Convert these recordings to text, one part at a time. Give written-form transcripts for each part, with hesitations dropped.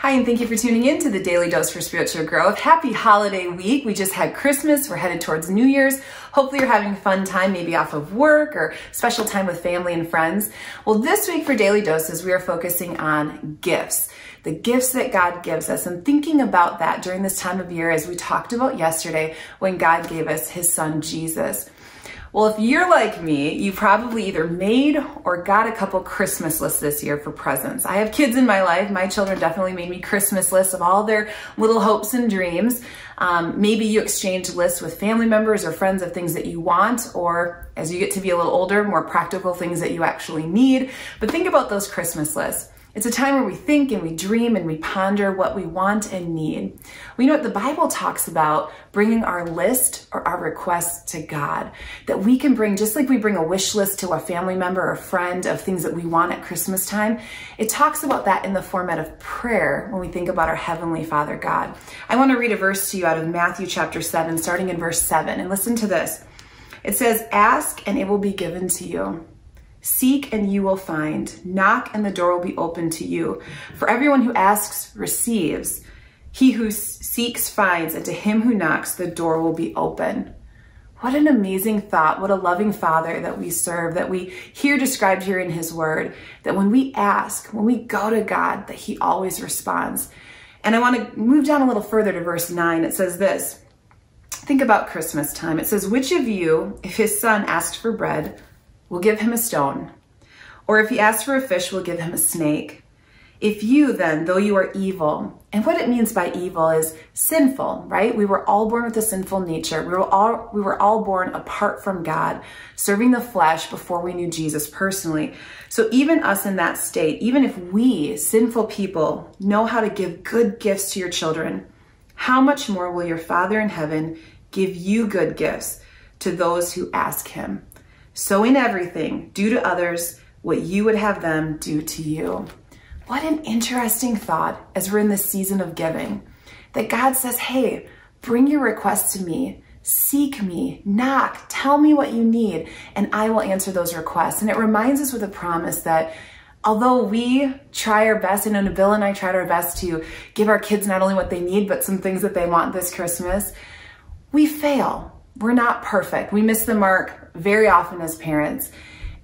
Hi, and thank you for tuning in to the Daily Dose for Spiritual Growth. Happy holiday week. We just had Christmas. We're headed towards New Year's. Hopefully you're having a fun time, maybe off of work or special time with family and friends. Well, this week for Daily Doses, we are focusing on gifts. The gifts that God gives us, and thinking about that during this time of year as we talked about yesterday when God gave us his son, Jesus. Well, if you're like me, you probably either made or got a couple Christmas lists this year for presents. I have kids in my life. My children definitely made me Christmas lists of all their little hopes and dreams. Maybe you exchanged lists with family members or friends of things that you want, or as you get to be a little older, more practical things that you actually need. But think about those Christmas lists. It's a time where we think and we dream and we ponder what we want and need. We know what the Bible talks about, bringing our list or our requests to God, that we can bring, just like we bring a wish list to a family member or friend of things that we want at Christmas time. It talks about that in the format of prayer when we think about our Heavenly Father God. I want to read a verse to you out of Matthew chapter 7, starting in verse 7, and listen to this. It says, "Ask and it will be given to you. Seek and you will find. Knock and the door will be open to you. For everyone who asks receives. He who seeks finds, and to him who knocks the door will be open." What an amazing thought. What a loving Father that we serve, that we hear described here in his word, that when we ask, when we go to God, that he always responds. And I want to move down a little further to verse 9. It says this. Think about Christmas time. It says, "Which of you, if his son asked for bread, will give him a stone? Or if he asks for a fish, will give him a snake? If you then, though you are evil," and what it means by evil is sinful, right? We were all born with a sinful nature. We were all born apart from God, serving the flesh before we knew Jesus personally. So even us in that state, even if we, sinful people, know how to give good gifts to your children, how much more will your Father in heaven give you good gifts to those who ask him? So in everything, do to others what you would have them do to you. What an interesting thought as we're in this season of giving, that God says, hey, bring your requests to me, seek me, knock, tell me what you need, and I will answer those requests. And it reminds us with a promise that although we try our best, and Bill and I tried our best to give our kids not only what they need, but some things that they want this Christmas, we fail. We're not perfect. We miss the mark very often as parents.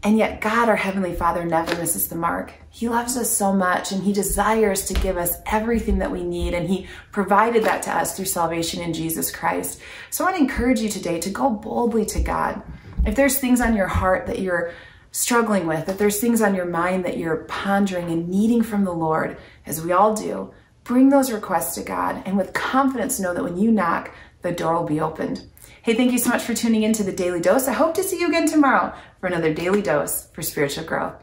And yet God, our Heavenly Father, never misses the mark. He loves us so much, and he desires to give us everything that we need. And he provided that to us through salvation in Jesus Christ. So I want to encourage you today to go boldly to God. If there's things on your heart that you're struggling with, if there's things on your mind that you're pondering and needing from the Lord, as we all do, bring those requests to God, and with confidence know that when you knock, the door will be opened. Hey, thank you so much for tuning in to the Daily Dose. I hope to see you again tomorrow for another Daily Dose for Spiritual Growth.